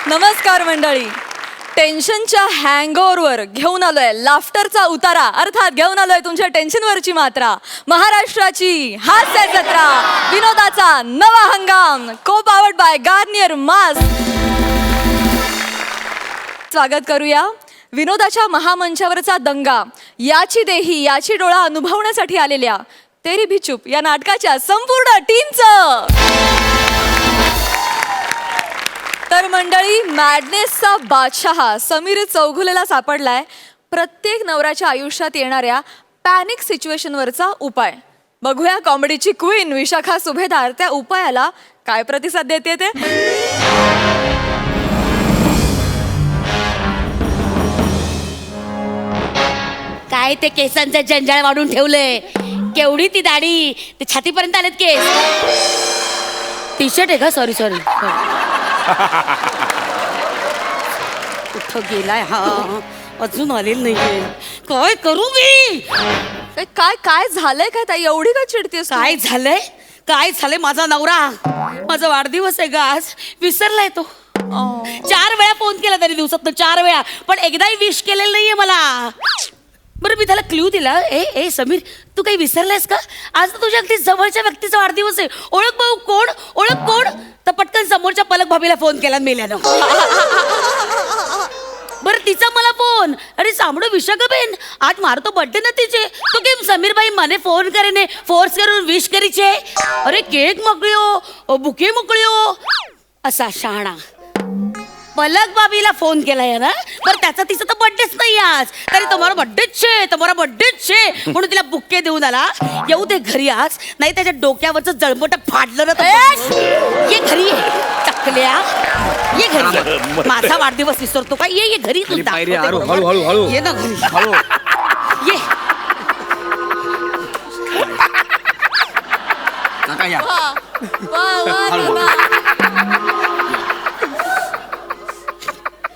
नमस्कार मंडळी. टेन्शनच्या हँगओव्हरवर घेऊन आलोय लाफ्टरचा उतारा, अर्थात घेऊन आलोय तुमच्या टेन्शनवरची मात्रा. महाराष्ट्राची हास्य जत्रा, विनोदाचा नवा हंगाम, को पावर्ड बाय गार्नियर मास्क. स्वागत करूया विनोदाच्या महामंचावरचा दंगा, याची देही याची डोळा अनुभवण्यासाठी आलेल्या तेरी भी चुप या नाटकाच्या संपूर्ण टीमचं. तर मंडळी, मॅडनेसचा बादशाह समीर चौघुलेला सापडलाय प्रत्येक नवऱ्याच्या आयुष्यात येणाऱ्या पॅनिक सिच्युएशनवरचा उपाय. बघूया कॉमेडीची क्वीन विशाखा सुभेदार त्या उपायाला काय प्रतिसाद देते ते. काय ते केसांचे जंजाळ वाढून ठेवले, केवढी ती दाढी, ते छातीपर्यंत आलेत केस. टी शर्ट आहे का? Sorry sorry. कुठं गेलाय हा? अजून आलेलं नाहीये. काय करू मी? काय काय झालंय काय ताई, एवढी का चिडतेस? काय झालंय? काय झालंय? माझा नवरा, माझा वाढदिवस आहे ग आज, विसरलाय तो. 4 वेळा फोन केला तरी दिवसात 4 वेळा, पण एकदाही विश केलेलं नाहीये मला. बरं, मी त्याला क्ल्यू दिला, ए समीर, तू काही विसरलायस का? आज तर तुझ्या अगदी जवळच्या व्यक्तीचा वाढदिवस आहे. ओळख भाऊ कोण? ओळख कोण? तर पटकन समोरच्या पलक भाभीला फोन केला मेल्यानं. बरं, तिचा मला फोन, अरे सामडो विशाखाबेन, आज मारतो बर्थडे ना तिचे, तो केम समीर भाई मने फोन करेने फोर्स करून विश करीचे. अरे केक मोकळ्यो, बुके मोकळ्यो, असा शहाणा. पलक बाबीला फोन केलाय ना, पर त्याचा तिचा तर बर्थडेच नाही आज, तरी तुम्हाला बर्थडेच छे म्हणून तिला बुक्के देऊन आला. येऊ दे घरी आज, नाही त्याच्या डोक्यावरचं जळमट फाडलं ना. ये घरी ये टकल्या, ये घरी ये. माझा वाढदिवस विसरतो का? ये घरी तू. हळू ये ना घरी, ये. या.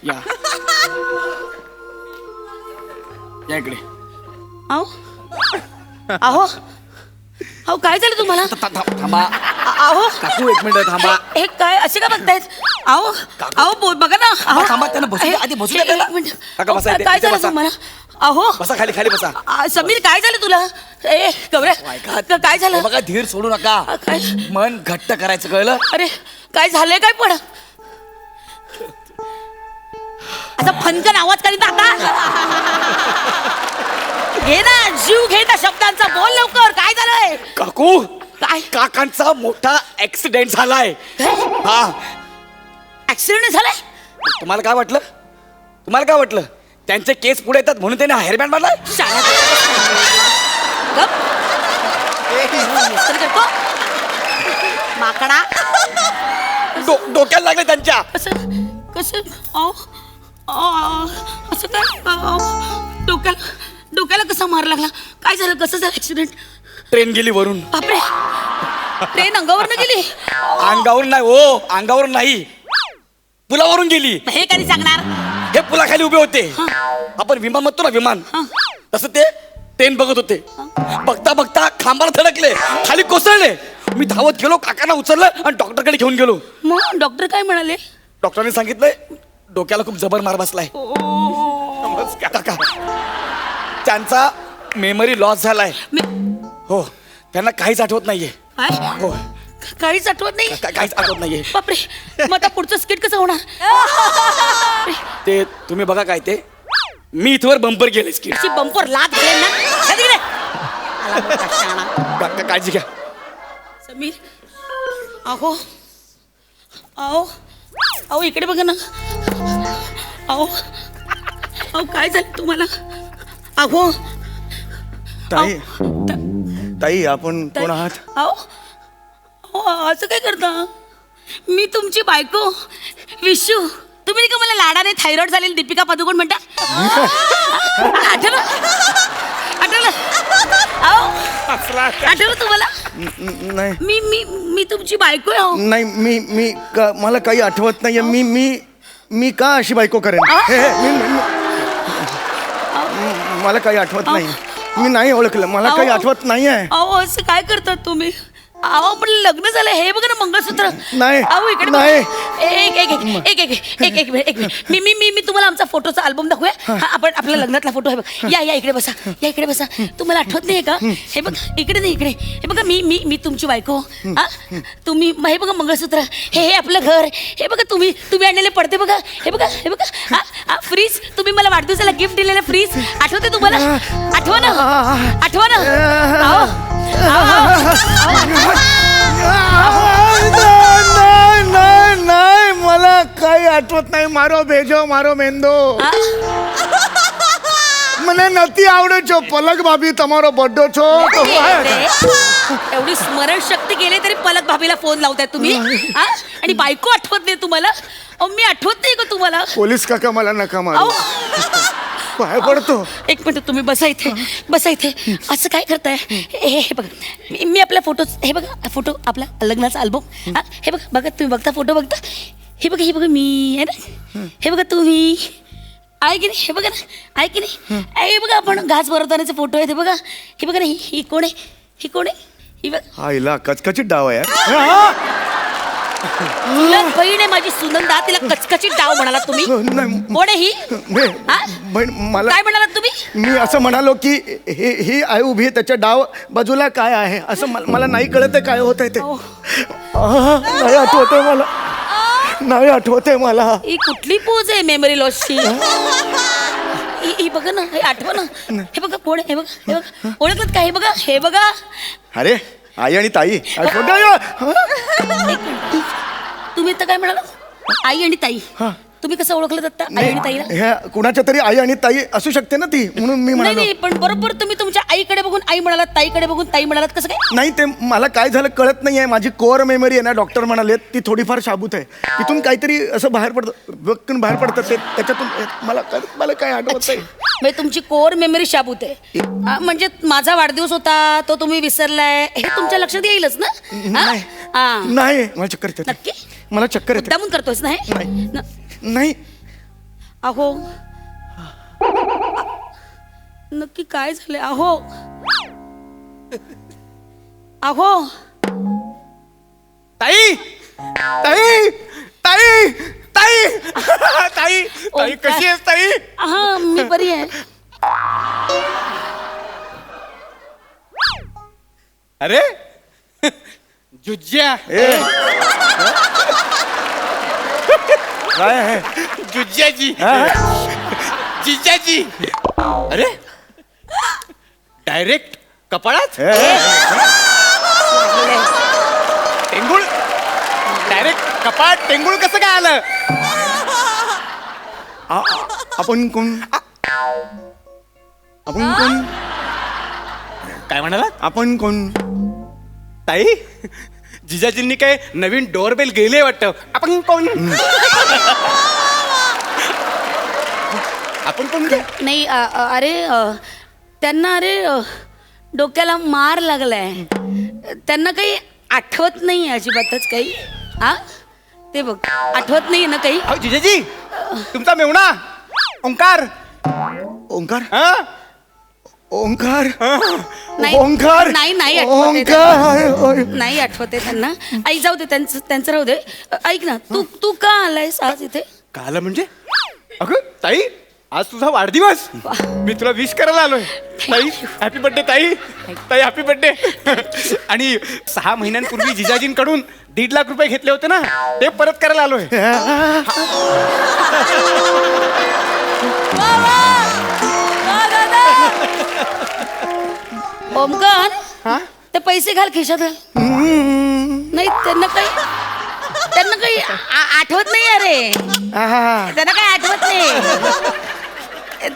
या या इकडे. अहो अहो अहो, काय झालं तुम्हाला? थांबा अहो काकू, 1 मिनिट थांबा. हे काय असे का बघतायत? अहो अहो बघा ना. अहो थांबा, त्यांना बसू द्या, आधी बसू द्या त्याला. एक मिनिट. काका, बसा इथे, काय इथे झालं बसा. तुम्हाला? अहो बसा, खाली खाली बसा. समीर, काय झालं तुला? ए गौऱ्या, काय झालं? बघा, धीर सोडू नका, काय? मन घट्ट करायचं, कळलं? अरे काय झालंय काय? पण असा फनकन आवाज करीत आता. घे ना, जीव घे त्या शब्दांचा, बोल लवकर, काय झालंय? काकू, काय काकांचा मोठा ऍक्सिडेंट झालाय. हा, ऍक्सिडेंट झालाय? तुम्हाला काय वाटलं? त्यांचे केस पुढे येतात म्हणून त्याने हेअरबँड मारलाय. करतो माकडा. डोक्याला लागले त्यांच्या. कसं असं काय? डोक्याला कसा मार लागला? काय झालं? कसं झालं ऍक्सिडेंट? ट्रेन गेली वरून. बापरे, ट्रेन अंगावर गेली? अंगावर नाही, पुलावरून गेली. हे कधी सांगणार? हे पुलाखाली उभे होते, आपण विमान म्हणतो ना, विमान, तसं ते ट्रेन बघत होते. बघता बघता खांबाला धडकले, खाली कोसळले. मी धावत गेलो, काकांना उचललं आणि डॉक्टरकडे घेऊन गेलो. मग डॉक्टर काय म्हणाले? डॉक्टरांनी सांगितलंय डोक्याला खूप जबर मार बसलाय. काका, त्यांचा मेमरी लॉस झालाय. हो, त्यांना काहीच आठवत नाहीये. हो, काहीच आठवत नाही? काहीच आठवत नाहीये. बापरे, मग आता पुढचं स्किट कसं होणार? ते तुम्ही बघा काय ते, मी इथवर बंपर गेले स्किट. बंपर लाद घालेल ना. काळजी घ्या. समीर, अहो अहो अहो, इकडे बघा ना. अहो काय झालं तुम्हाला? अहो ताई, आपण कोण आहात? अहो असं काय करता? मी तुमची बायको विशू. तुम्ही का मला लाडाने थायरॉइड झालेली दीपिका पदुकोण म्हणता? आठवलं तुम्हाला? नाही मी मी मी तुमची बायको आहे. नाही, मी मला काही आठवत नाहीये. मी का अशी बायको करेन? मला काही आठवत नाही. मी नाही ओळखलं, मला काही आठवत नाहीये. अहो असं काय करतात तुम्ही? अहो पण लग्न झालं हे बघा ना मंगळसूत्र. नाही, अहो इकडे नाही. बघा. एक मिनिट. मी तुम्हाला आमचा फोटोचा अल्बम दाखवूया. हा, आपण आपल्या लग्नातला फोटो आहे बघ. या इकडे बसा. या इकडे बसा. तुम्हाला आठवत नाही का? हे बघ इकडे नाही इकडे. हे बघा मी तुमची बायको. हा तुम्ही हे बघा मंगळसूत्र. हे आपलं घर. हे बघा तुम्ही आणलेले पडते बघा. हे बघा फ्रीज. तुम्ही मला वाढदिवसाला गिफ्ट दिलेलं फ्रीज आठवते तुम्हाला? आठवा ना. नाही मला काही आठवत नाही. मारो भेजो मारो मेंदो. મને નથી આવડે છો પલક ભાભી તમારો બર્થડે છો તો एवढी स्मरणशक्ती गेले तरी पलक भाभीला फोन लावताय तुम्ही. हा? आणि बायको आठवत नाही तुम्हाला? अहो मी आठवत नाही का तुम्हाला? पोलीस काका मला नका मारू. अहो, पाय पडतो. एक मिनिट तुम्ही बसा इथे. असं काय करताय? हे बघा मी आपला फोटो. हे बघा फोटो आपला लग्नाचा अल्बम. हे बघा तुम्ही बघता फोटो बघता. हे बघा मी आहे ना. हे बघा तुम्ही आहे की नाही? हे बघा ना आहे की नाही? हे बघा आपण घास भरवतानाचे फोटो आहेत. हे बघा ना ही कोण आहे? ही बघ आईला कचकचित डाव आहे तुला बहीण आहे माझी सुनंदा. तिला कचकचीत डाव म्हणाला तुम्ही? कोण आहे ही? हा? मला काय म्हणालात तुम्ही? मी असं म्हणालो की ही आई उभी आहे त्याच्या डाव बाजूला काय आहे असं मला नाही कळत आहे काय होत आहे ते. नाही आठवत आहे नाही आठवत आहे मला. ही कुठली पोज आहे मेमरी लॉसची? ही बघा ना. हे आठवा ना. हे बघा कोण आहे? हे बघा ओळखलं का? हे बघा अरे आई आणि ताई आठवत एक मिनिट. तुम्ही तर काय म्हणाला? आई आणि ताई. तुम्ही कसं ओळखलं आता आई आणि ताईला? ह्या कुणाच्या तरी आई आणि ताई असू शकते ना ती म्हणून मी म्हणालो. नाही पण बरोबर तुम्ही तुमच्या आईकडे बघून आई म्हणालात, ताईकडे बघून ताई म्हणालात. कसं काय? नाही ते मला काय झालं कळत नाही आहे. माझी कोअर मेमरी आहे ना डॉक्टर म्हणाले ती थोडीफार शाबूत आहे. तिथून काहीतरी असं बाहेर पडतं ते त्याच्यातून मला काय आठवत नाही. म्हणजे तुमची कोर मेमरी शाबूत आहे. म्हणजे माझा वाढदिवस होता तो तुम्ही विसरलाय हे तुमच्या लक्षात येईलच ना? नाही मला चक्कर येते. नक्की मला चक्कर येते. मुद्दामून करतोस ना हे? नाही अहो नक्की काय झालंय? अहो ताई ताई ताई ताई ताई ताई कशी आहेस ताई? हा मी बरी आहे. अरे जुज्या काय आहे जुज्जाजी जिज्जाजी. अरे डायरेक्ट कपाळात टेंगुळ. डायरेक्ट कपाळात टेंगुळ कसं काय आलं? आपण कोण काय म्हणालात? आपण कोण? ताई जिजाजींनी काय नवीन डोअरबेल गेले वाटतं. आपण कोण? आपण कोण काय? नाही अरे त्यांना डोक्याला मार लागलाय. त्यांना काही आठवत नाही अजिबातच काही. हा ते बघ आठवत नाही ना काही. अहो जिजाजी तुमचा मेवणा ओंकार. ओंकार हा ओंकार नाही ओंकार नाही आठवत ओंकार. नाही आठवत आहे त्यांना. आई जाऊ दे त्यांचं राहू दे. ऐक ना तू का आलायस आज इथे? का आलं म्हणजे? अगं ताई आज तुझा वाढदिवस. मी तुला विश करायला आलोय. ताई हॅपी बर्थडे ताई. ताई हॅपी बर्थडे. आणि 6 महिन्यांपूर्वी जिजाजींकडून 1.5 लाख रुपये घेतले होते ना ते परत करायला आलोय. ओमकार ते पैसे घाल खिशात घाल. नाही त्यांना काही आठवत नाही. अरे त्यांना काही आठवत नाही.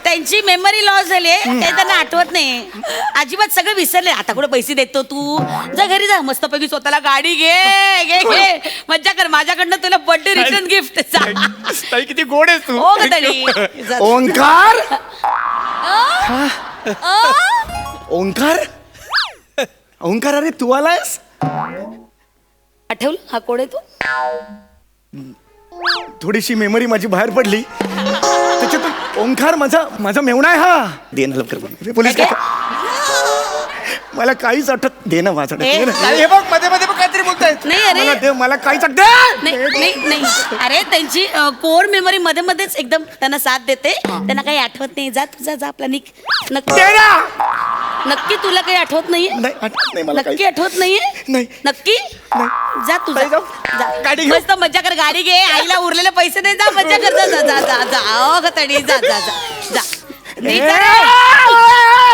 त्यांची मेमरी लॉस झाली आहे. ते त्यांना आठवत नाही अजिबात. सगळं विसरले. आता कुठे पैसे देतो तू? जा घरी जा मस्तपैकी स्वतःला गाडी घे मज्जा कर. माझ्याकडनं तुला बर्थडे रिटर्न गिफ्ट. ताई किती गोड आहेस तू. हो ग तरी. ओंकार ओंकार ओंकार अरे तू आलायस? आठवलं हा कोण आहे तू? थोडीशी मेमरी माझी बाहेर पडली त्याच्यातून ओंकार माझा मेवणा आहे. हा दे ना लवकर पोलीस काका. मला काहीच आठवत दे ना माझं ए, दे ना. काय? हे बघ मध्ये मध्ये बघ काहीतरी बोलतायत नाही, अरे. मला दे, मला काहीच आठवत नाही नाही नाही अरे त्यांची कोर मेमरी मध्ये मध्येच एकदम त्यांना साथ देते त्यांना काही आठवत नाही जा तुझा जा आपला निक नक्की दे ना. नक्की तुला काही आठवत नाहीये नाही आठवत नाही मला नक्की काही आठवत नाहीये नाही. नक्की जा तुझा नाही जाऊ. गाडी घेऊ. मस्त मजा कर गाडी घे आईला उरलेले पैसे नाही जा मजा कर जा जा जा जा जा ओ गतडी जा जा जा जा नीट जा रे.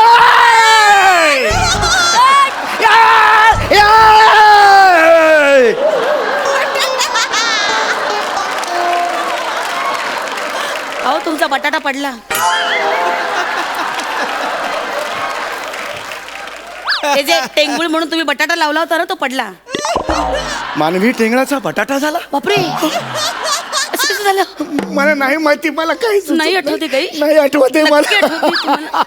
अहो तुमचा बटाटा पडला ते जे टेंगुळ म्हणून तुम्ही बटाटा लावला होता ना तो पडला मानवी टेंगळाचा बटाटा झाला बापरे असं कसं झालं मला नाही माहिती मला काहीच नाही आठवते काही? नाही आठवते नक्की मला आठवते तुम्हाला?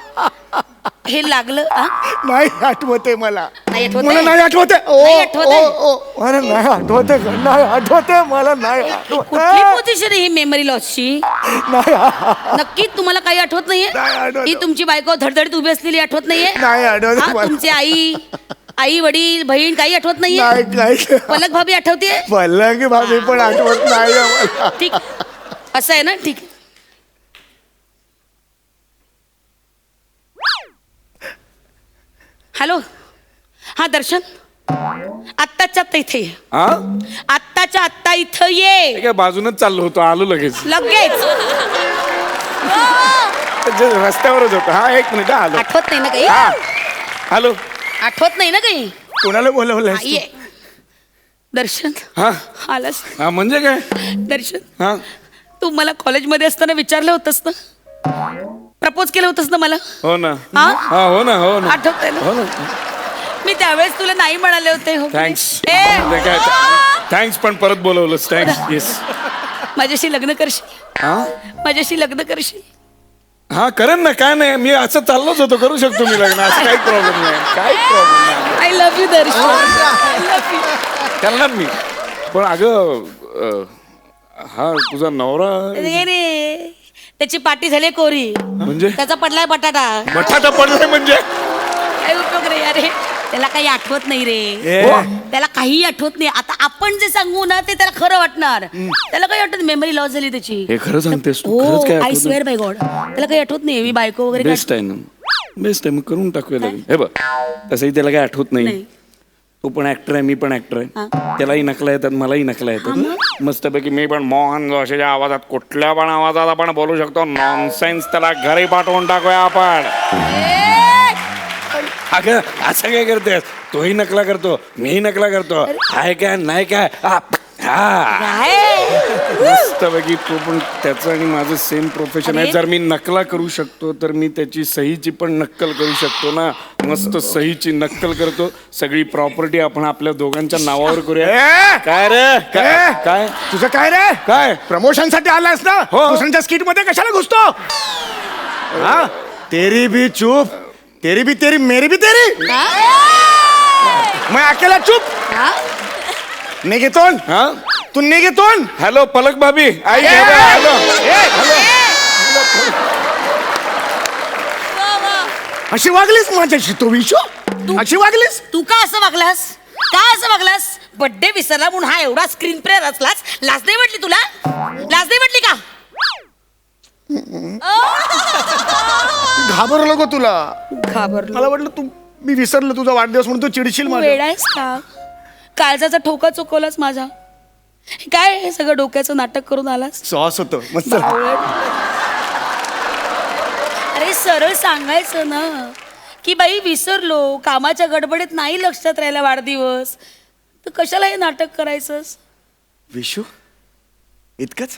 हे लागलं आ? नाही आठवते मला नाही आठवते? मला नाही आठवते ओ नाही आठवते? ओ ओ मला नाही आठवते नाही आठवते मला नाही कुठली आठवते पोझिशन आहे ही मेमरी लॉसची नाही नक्की तुम्हाला काही आठवत नाही आठवत. नाहीये ही तुमची बायको धडधडीत उभी असलेली आठवत नाहीये नाही आठवत हा, मला. तुमचे आई वडील बहीण काही आठवत नाहीये नाही काही पलक भाभी आठवते पल्लक भाभी पण आठवत नाही मला ठीक असं आहे ना ठीक आहे. हॅलो हा दर्शन आत्ताच्या आत्ता इथे ये. हा आत्ताच्या आत्ता इथं ये हे काय बाजूनच चाललो होतो आलो लगेच लगेच जे रस्त्यावरच होतो हा एक मिनिट हा, आलो आठवत नाही ना काही हा हॅलो आठवत नाही ना काही कोणाला बोलवलंय हा, ये दर्शन हा आलास हा म्हणजे काय दर्शन हा तू मला कॉलेजमध्ये असताना विचारलं होतंस ना प्रपोज केलं होतंस ना मला हो ना हा? हा हो ना हो ना आठवतंय ना हो ना मी त्यावेळेस तुला नाही म्हणाले होते हो की नाही? थँक्स ए, काय थँक्स पण परत बोलवलंस थँक्स येस माझ्याशी लग्न करशील हा माझ्याशी लग्न करशील हा करेन ना काय नाही मी असं चाललोच होतो करू शकतो मी लग्न असं काही प्रॉब्लेम नाही काही प्रॉब्लेम नाही I love you Darshan I love you करणार मी पण अगं हा तुझा नवरा रे त्याची पाटी झाली कोरी म्हणजे त्याचा पडलाय बटाटा बटाटा पडलाय म्हणजे काय उपयोग रे अरे त्याला काही आठवत नाही रे ए. त्याला काही आठवत नाही आता आपण जे सांगू ना ते त्याला खरं वाटणार त्याला काही आठवत मेमरी लॉस झाली त्याची हे खरं सांगतेस तू हो खरंच काय आय आठवत स्वेअर बाय गॉड त्याला काही आठवत नाही मी बायको वगैरे बेस्ट आहे ना बेस्ट आहे मग करून टाकूया लागेल हे बघ तसंही त्याला काही आठवत नाही नाही. तो पण ऍक्टर आहे मी पण ऍक्टर आहे त्यालाही नकला येतात मलाही नकला येतात मस्तपैकी मी पण मोहन जोशीच्या आवाजात कुठल्या पण आवाजात आपण बोलू शकतो नॉनसेन्स त्याला घरी पाठवून टाकूया आपण अगं असं काय करतेस तोही नकला करतो मीही नकला करतो हाय काय नाही काय हा मस्तपैकी तो पण त्याचं आणि माझं सेम प्रोफेशन आहे अरे. जर मी नकला करू शकतो तर मी त्याची सहीची पण नक्कल करू शकतो ना मस्त सहीची नक्कल करतो सगळी प्रॉपर्टी आपण आपल्या दोघांच्या नावावर करूया ए! काय रे काय काय तुझं काय रे काय प्रमोशन साठी आलायस ना हो. दुसऱ्यांच्या स्किट मध्ये कशाला घुसतो हा तेरी भी चूप तेरी भी तेरी मेरी भी तेरी मैं अकेला चुप निघेतोन हा तू निघेतोन हॅलो पलक भाभी आई हॅलो अशी वागलीस माझ्याशी तो विशो अशी वागलीस तू का असं वागलास का असं वागलास बर्थडे विसरला म्हणून हा एवढा स्क्रीन प्ले रचलास लाज नाही वाटली तुला लाज नाही वाटली का घाबरलो गो तुला घाबरलो मला वाटलं तू मी विसरलो तुझा वाढदिवस म्हणून तू चिडशील माझ्या वेळायस का काळजाचा ठोका चुकवलास माझा काय हे सगळं डोक्याचं नाटक करून आलास सॉस होतो मस्त अरे सरळ सांगायचं ना की बाई विसरलो कामाच्या गडबडीत नाही लक्षात राहिला वाढदिवस तर कशाला हे नाटक करायचंस विशू इतकंच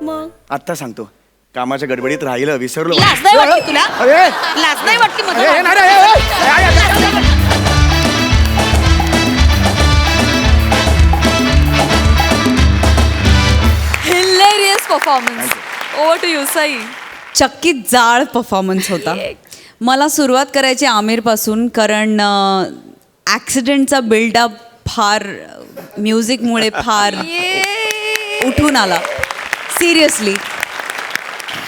मग आत्ता सांगतो कामाच्या गडबडीत राहिलं विसरलो लाज नाही वाटली तुला अरे लाज नाही वाटली अरे, मला नाही रे, ए, ए, hilarious performance over to you Sai चक्कीत जाळ परफॉर्मन्स होता मला सुरुवात करायची आमिरपासून कारण ॲक्सिडेंटचा बिल्डअप फार म्युझिकमुळे फार उठून आला सिरियसली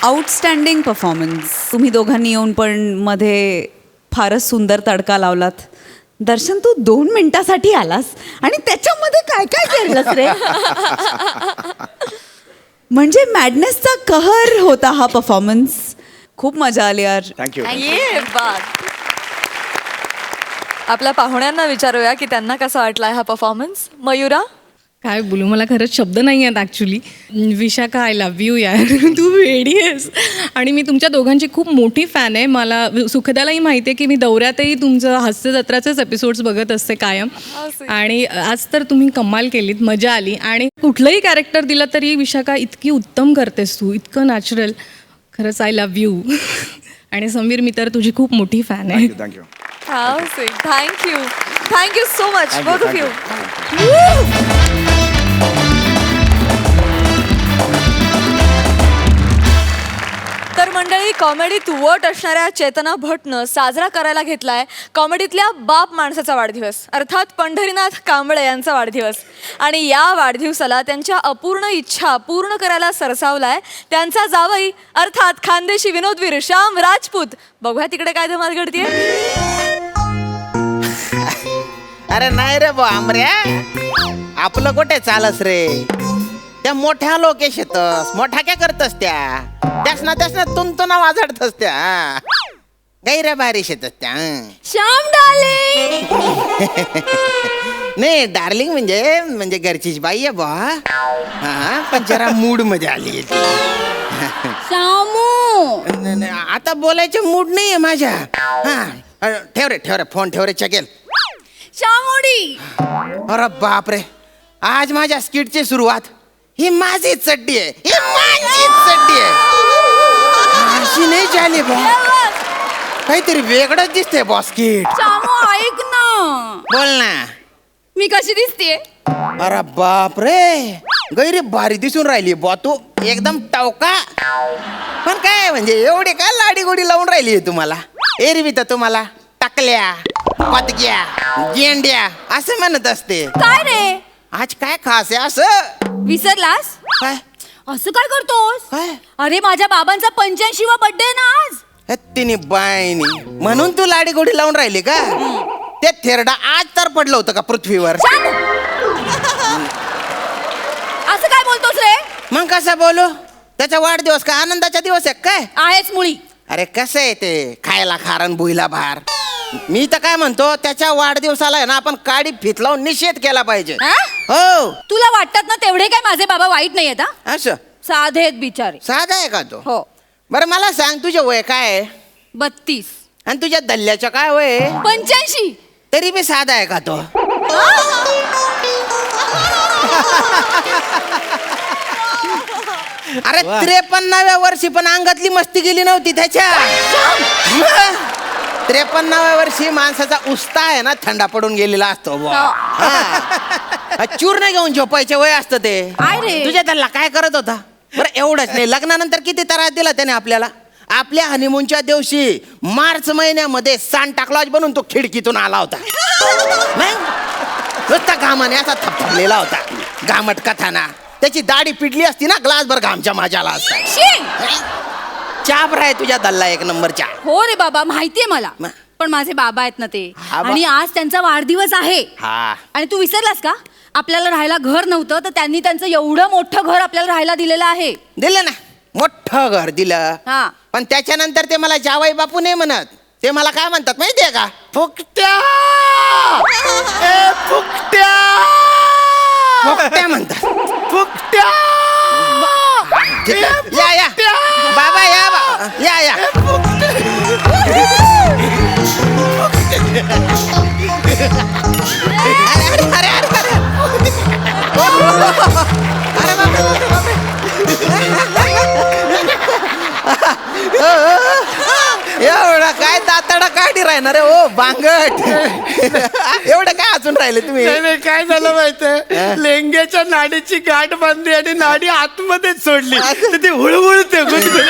आउटस्टँडिंग परफॉर्मन्स तुम्ही दोघांनी येऊन पण मध्ये फारच सुंदर तडका लावलात दर्शन तू 2 मिनिटासाठी आलास आणि त्याच्यामध्ये काय काय केलंस रे. म्हणजे मॅडनेसचा कहर होता हा परफॉर्मन्स. खूप मजा आली यार. थँक्यू. ये बात. आपल्या पाहुण्यांना विचारूया की त्यांना कसा वाटलाय हा परफॉर्मन्स. मयुरा. काय बोलू, मला खरंच शब्द नाही आहेत actually. Vishakha, I love you यार. तू वेडी आहेस. आणि मी तुमच्या दोघांची खूप मोठी फॅन आहे. मला सुखदालाही माहिती आहे की मी दौऱ्यातही तुमचं हास्य जत्राचेच एपिसोड्स बघत असते कायम. आणि आज तर तुम्ही कमाल केलीत, मजा आली. आणि कुठलंही कॅरेक्टर दिलं तरी विशाखा इतकी उत्तम करतेस तू, इतकं नॅचरल. खरंच आय लव्ह यू. आणि समीर, मी तर तुझी खूप मोठी फॅन आहे. Thank you. Thank you. Thank you so much both of you. तर मंडळी, कॉमेडीत वट असणाऱ्या चेतना भटनं साजरा करायला घेतलाय कॉमेडीतल्या बाप माणसाचा वाढदिवस, अर्थात पंढरीनाथ कांबळे यांचा वाढदिवस. आणि या वाढदिवसाला त्यांच्या अपूर्ण इच्छा पूर्ण करायला सरसावलाय त्यांचा जावई, अर्थात खानदेशी विनोदवीर श्याम राजपूत. बघूया तिकडे काय धमाल घडतीये. अरे नाही रे बा आमऱ्या, आपलं कुठे चालस रे. त्या मोठ्या लोकेश येतस, मोठ्या काय करतस त्यासना तुमतो वाजडतस त्या गैऱ्या बारीश येतस त्या. श्याम डार्लिंग. नाही डार्लिंग म्हणजे घरचीच बाई आहे बा. हा पण जरा मूड मध्ये आली. श्यामू, आता बोलायचे मूड नाहीये माझ्या. हा ठेव रे फोन ठेव रे चकेल. श्यामोडी. अरे बापरे, आज माझ्या स्किटची सुरुवात ही माझी चड्डी आहे, ही माझी चड्डी आहे. अशी नाही झाली बा, काहीतरी वेगळंच दिसतंय बॉस स्किट. श्यामू ऐक ना. बोल ना. मी कशी दिसतेय? अरे बापरे, गैरी भारी दिसून राहिली बा तू, एकदम टवका. पण काय म्हणजे एवढे काय लाडी गोडी लावून राहिली तुम्हाला. एरवी तर तुम्हाला टाकल्या, पतक्या, गेंड्या असं म्हणत असते. काय रे, आज काय खास आहे असं? विसरलास? काय असं काय करतोस? काय अरे माझ्या बाबांचा 85वा बर्थडे ना आज. तिने बायनी म्हणून तू लाडी गोडी लावून राहिली का? ते थेरडा आज तर पडलं होतं का पृथ्वीवर? असं काय बोलतोस रे? मग कसा बोलू? त्याचा वाढदिवस का आनंदाचा दिवस आहे काय? आहेच मुळी. अरे कसं आहे ते, खायला खारण भुईला भार. मी तर काय म्हणतो, त्याच्या वाढदिवसाला आहे ना आपण काडी फित लावून निषेध केला पाहिजे. हा? हो. तुला वाटतात ना तेवढे काय माझे बाबा वाईट नाही आहेत. असं साधे आहेत बिचारे. साधा आहे का तो? हो. बरं मला सांग, तुझे वय काय आहे? 32. आणि तुझ्या दल्ल्याचं काय वय आहे? 85. तरी बी साधा आहे का तो? अरे 53व्या वर्षी पण अंगातली मस्ती गेली नव्हती त्याच्या. 53व्या वर्षी माणसाचा उस्ता आहे ना थंडा पडून गेलेला असतो बुवा. हा. चूर्ण घेऊन झोपायचे वय असतं ते. काय रे? तुझ्या त्याला काय करत होता? बरं एवढंच नाही, लग्नानंतर किती त्रास दिला त्याने आपल्याला. आपल्या हनीमूनच्या दिवशी मार्च महिन्यामध्ये सांता क्लॉज बनून तो खिडकीतून आला होता. नाही? नुसता घामाने असा थपथपलेला होता, घामट कथाना. त्याची दाढी पिडली असती ना, ग्लासभर घामच्या माझ्याला असता. चाप राय तुझ्या दल्ला एक नंबरच्या. हो रे बाबा, माहितीये मला. पण माझे बाबा आहेत ना ते, हा बा. आणि आज त्यांचा वाढदिवस आहे. हा. आणि तू विसरलास का? आपल्याला राहायला घर नव्हतं तर त्यांनी त्यांचं एवढं मोठं घर आपल्याला राहायला दिलेलं आहे. दिलं ना, मोठं घर दिलं. हा. पण त्याच्यानंतर ते मला जावई बापू नाही म्हणत, ते मला काय म्हणतात माहितीये का? फुकट्या. ए फुकट्या. फुकट्या म्हणतात. फुकट्या. या या बाबा, या बा, या या. अरे अरे अरे अरे अरे बापरे. एवढा काय दाताडा काढी राहणार आहे ओ बांगट. एवढं काय अजून राहिले तुम्ही? नाही, काय झालं माहितीये, लेंग्याच्या नाडीची गाठ बांधली आणि नाडी आतमध्येच सोडली, तर ती हुळहुळते गुदगुद.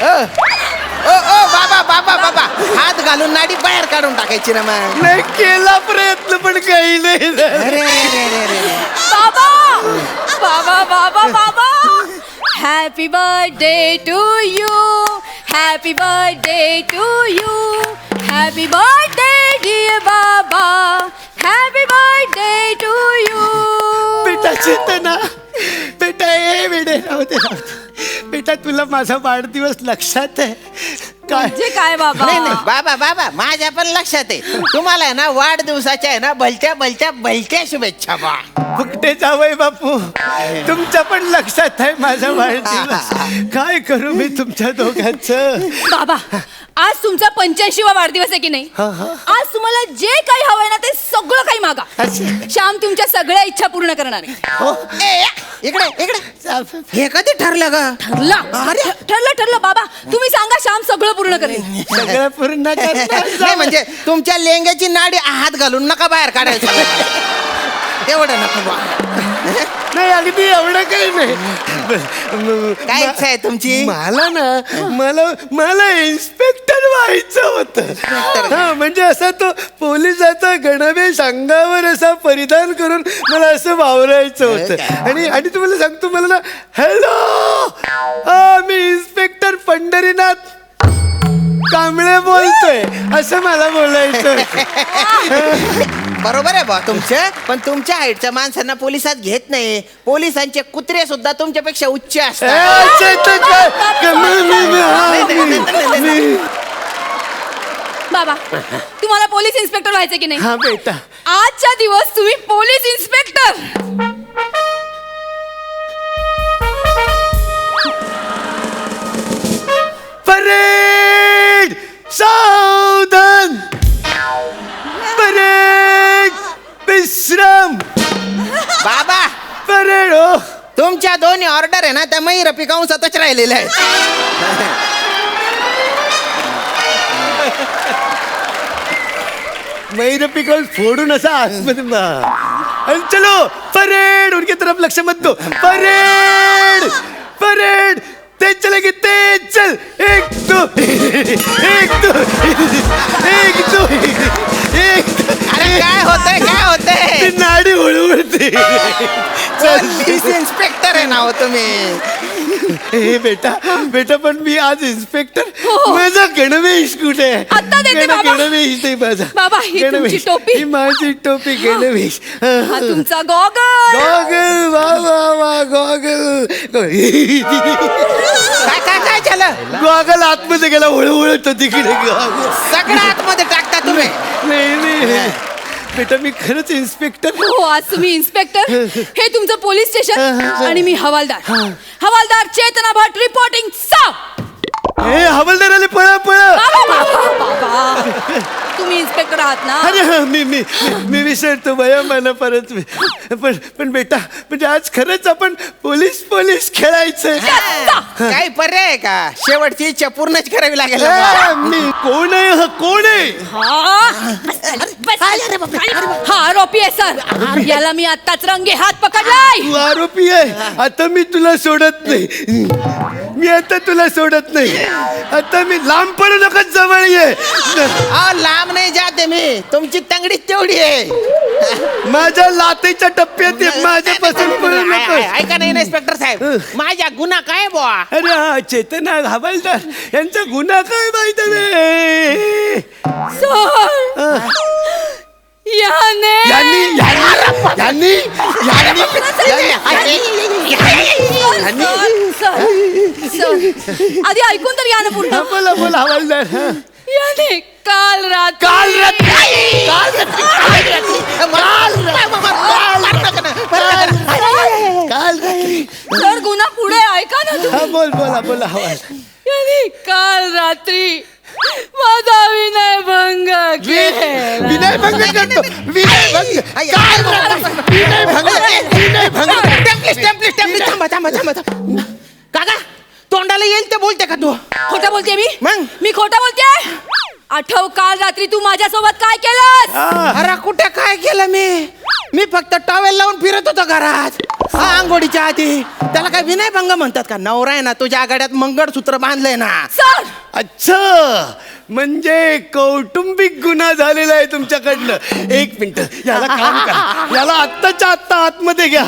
ओ ओ बाबा बाबा बाबा, हात घालून नाडी बाहेर काढून टाकायची ना मग. नाही केला प्रयत्न पण काही नाही. अरे अरे अरे अरे. बाबा बाबा बाबा बाबा, happy birthday to you, happy birthday to you, happy birthday dear बाबा, हॅपी बर्थडे टू यू. बेटा चेतना, बेटा ए बेटे राहू दे. बेटा तुला माझा वाढदिवस लक्षात आहे काय? म्हणजे काय बाबा? नाही नाही बाबा बाबा माझ्या पण लक्षात आहे. तुम्हाला आहे ना वाढदिवसाच्या आहे ना भलत्या भलत्या भलत्या शुभेच्छा बा. फुकटे जावई बापू, तुमच्या पण लक्षात आहे माझा वाढदिवस. काय करू मी तुमच्या दोघांचं? बाबा, आज तुमचा 85वा वाढदिवस आहे की नाही? आज तुम्हाला जे काही हवंय ना ते सगळं काही मागा. श्याम तुमच्या सगळ्या इच्छा पूर्ण करणार आहे. ए, इकडे इकडे हे कधी ठरलं ग? ठरलं बाबा. तुम्ही सांगा, श्याम सगळं पूर्ण करेल. सगळं पूर्ण करणार. नाही म्हणजे तुमच्या लेंग्याची नाडी हात घालून नका बाहेर काढायचं. एवढं नका बा. नाही अगदी एवढं काही नाही. काय इच्छा आहे तुमची? मला ना मला इन्स्पेक्टर व्हायचं होतं. हा म्हणजे असा तो पोलिसाचा गणवेश अंगावर असा परिधान करून मला असं वावरायचं होतं. आणि तुम्हाला सांगतो, मला ना हॅलो मी इन्स्पेक्टर पंढरीनाथ कांबळे बोलतोय असं मला बोलायचं होतं. बरोबर आहे बा तुमचं, पण तुमच्या हाईटच्या माणसांना पोलिसात घेत नाही. पोलिसांचे कुत्रे सुद्धा तुमच्यापेक्षा उच्च असतात. बाबा, तुम्हाला पोलीस इन्स्पेक्टर व्हायचं की नाही? हा बेटा, आजच्या दिवस तुम्ही पोलीस इन्स्पेक्टर. परेड सावधान, परेड विश्राम. बाबा परेड हो. तुमच्या दोन्ही ऑर्डर आहे ना त्या मयूर पिकांसातच राहिलेल्या आहेत. मैर पिकल फोडून असा आतमध्ये आणि चलो परेड उनके तरफ लक्ष मत दो. परेड परेड तेज चलेगी तेज चल. एक दो एक दो एक दो एक. अरे काय होतंय ती नाडी हळूहळते. पोलीस इन्स्पेक्टर आहे ना हो तुम्ही. हे बेटा बेटा पण मी आज इन्स्पेक्टर. माझा गणवेश कुठे आहे? आत्ता देते बाबा. गणवेश नाही माझा. बाबा, ही तुमची गणवेश. टोपी. ही माझी टोपी गणवेश. हा तुमचा गॉगल. गॉगल वा वा वा गॉगल. काय झालं? गॉगल आतमध्ये गेला हळूहळू तिकडे गॉगल. सगळं आतमध्ये टाकता तुम्ही. नाही बेटा मी खरंच इन्स्पेक्टर. हो, आज तुम्ही इन्स्पेक्टर, हे तुमचं पोलीस स्टेशन आणि मी हवालदार. हवालदार चेतना भट रिपोर्टिंग. हे हवालदार आले, पळा पळा. तुम्ही इन्स्पेक्टर आहात ना? अरे हा, मी विसरतो भया मला परत. पण बेटा म्हणजे आज खरंच आपण पोलीस खेळायचं. काही पर्याय आहे का? शेवटची इच्छा पूर्णच करावी लागेल. मी कोण आहे? हा कोण आहे? हा आरोपी आहे सर. याला मी आत्ताच रंगे हात पकडलाय. तू आरोपी आहे. आता मी तुला सोडत नाही. मी आता तुला सोडत नाही. आता मी लांब पडू नका, जवळ ये. लांब नाही जाते मी. तुमची तंगडी तेवढी आहे. माझ्या लातेच्या टप्प्यात ये. माझ्यापासून पळू नको. ऐका नाही इन्स्पेक्टर साहेब, माझ्या गुन्हा काय बुवा? अरे हा चेतना हवालदार यांचा गुन्हा काय माहिती आहे? सर, याने आधी ऐकून तर या ना पूर्ण. बोला बोला हवालदार. याने काल सर गुन्हा पुढे ऐका ना तुम्ही. बोला हवालदार. याने काल रात्री माझा विनयभंग केला. विनयभंग करतो. विनयभंग. काका तोंडाला येईल ते बोलते का तू? खोटं बोलते मी? मग? मी खोटं बोलते? आठव काल रात्री तू माझ्यासोबत काय केलं? अरे कुठे काय केलं मी फक्त टॉवेल लावून फिरत होतो घरात. हा आंघोळीच्या आधी. त्याला काय विनयभंग म्हणतात का? नवरा आहे ना तुझ्या आघाड्यात मंगळसूत्र बांधलंय ना. सर, अच्छा म्हणजे कौटुंबिक गुन्हा झालेला आहे तुमच्याकडनं. एक मिनिट, याला काम करा, याला आत्ताच्या आत्ता आतमध्ये घ्या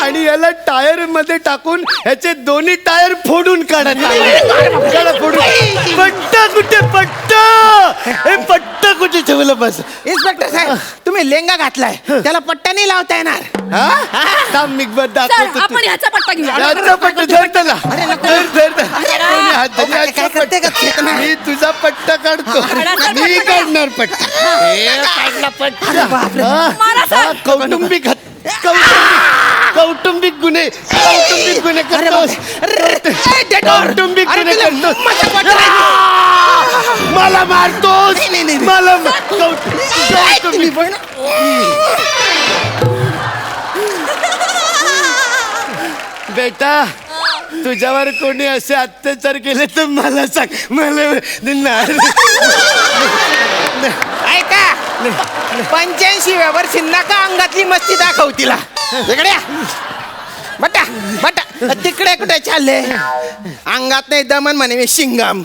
आणि याला टायर मध्ये टाकून ह्याचे दोन्ही टायर फोडून काढा. काढा, फोडून. पट्टा कुठे, पट्टा हे पट्टा कुठे ठेवलं बस. इन्स्पेक्टर साहेब तुम्ही लेंगा घातलाय, त्याला पट्टा नाही लावता येणार. थांब मी सर दाखवतो. आपण ह्याचा पट्टा घेऊ. याचा पट्टा धर त्याला. धर धर धर. कोणी हात धरी, काय याचा करते का पट्टा. चेतना? मी तुझा पट्टा काढतो. मी काढणार पट्टा. हे काढला पट्टा. हा, कौटुंबिक कौटुंबिक गुन्हे करतोस. कौटुंबिक गुन्हे करतोस. मला मारतोस. मला कौटुंबिक बेटा, तुझ्यावर कोणी असे अत्याचार केले तर मला सांग. मला ऐका 85व्या वर्षी नका अंगातली मस्ती दाखव तिला. तिकडे बटा बटा तिकडे कुठे चालले? अंगात नाही दमन म्हणे मी शिंगम.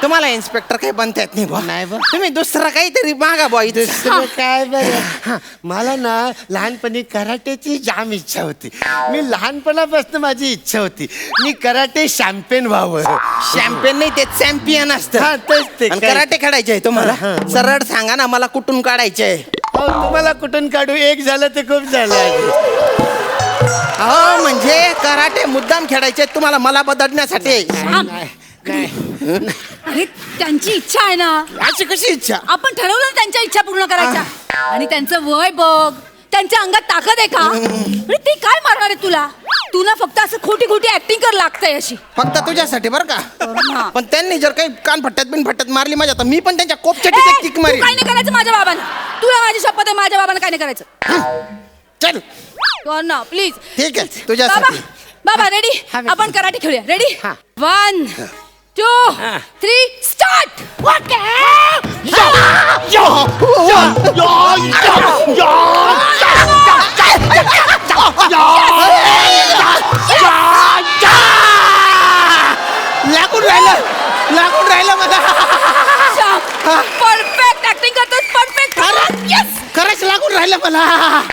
तुम्हाला इन्स्पेक्टर काही बनता येत नाही बुवा. नाही बुवा. तुम्ही दुसरा काहीतरी मागा बुवा इथे. दुसरं काय बरं, मला ना लहानपणी कराटेची जाम इच्छा होती. मी लहानपणापासून माझी इच्छा होती मी कराटे चॅम्पियन व्हावं. शॅम्पेन नाही ते चॅम्पियन असतं. हा, तेच ते. आणि कराटे काढायचे आहे तुम्हाला. सरळ सांगा ना मला कुठून काढायचे. अहो, तुम्हाला कुठून काढू? एक झालं ते खूप झालं. हो म्हणजे कराटे मुद्दाम खेळायचे तुम्हाला मला बदलण्यासाठी. अरे त्यांची इच्छा आहे ना, अशी कशी इच्छा? आपण ठरवलं ना त्यांच्या इच्छा पूर्ण करायच्या. आणि त्यांचं वय बघ, त्यांच्या अंगात ताकद आहे का? अरे ते काय मारणार आहे तुला? तू ना फक्त असं खोटी खोटी ऍक्टिंग कर लागतंय अशी. फक्त तुझ्यासाठी बरं हा. का? पण त्यांनी जर काही कानफट्ट्यात मारली माझ्या तर मी पण त्यांच्या ए, कोपच्याची किक तू मारी. काय नाही करायचं माझ्या बाबांना. तुला माझी शपथ आहे, माझ्या बाबांना काय नाही करायचं. चल कर ना प्लीज. ठीक आहे तुझ्यासाठी. बाबा रेडी? आपण कराटे खेळूया. रेडी? 1 2 3 स्टार्ट. लागून राहिलं मला. परफेक्ट ऍक्टिंग करतोस. परफेक्ट. यस. खरंच लागून राहिलं मला.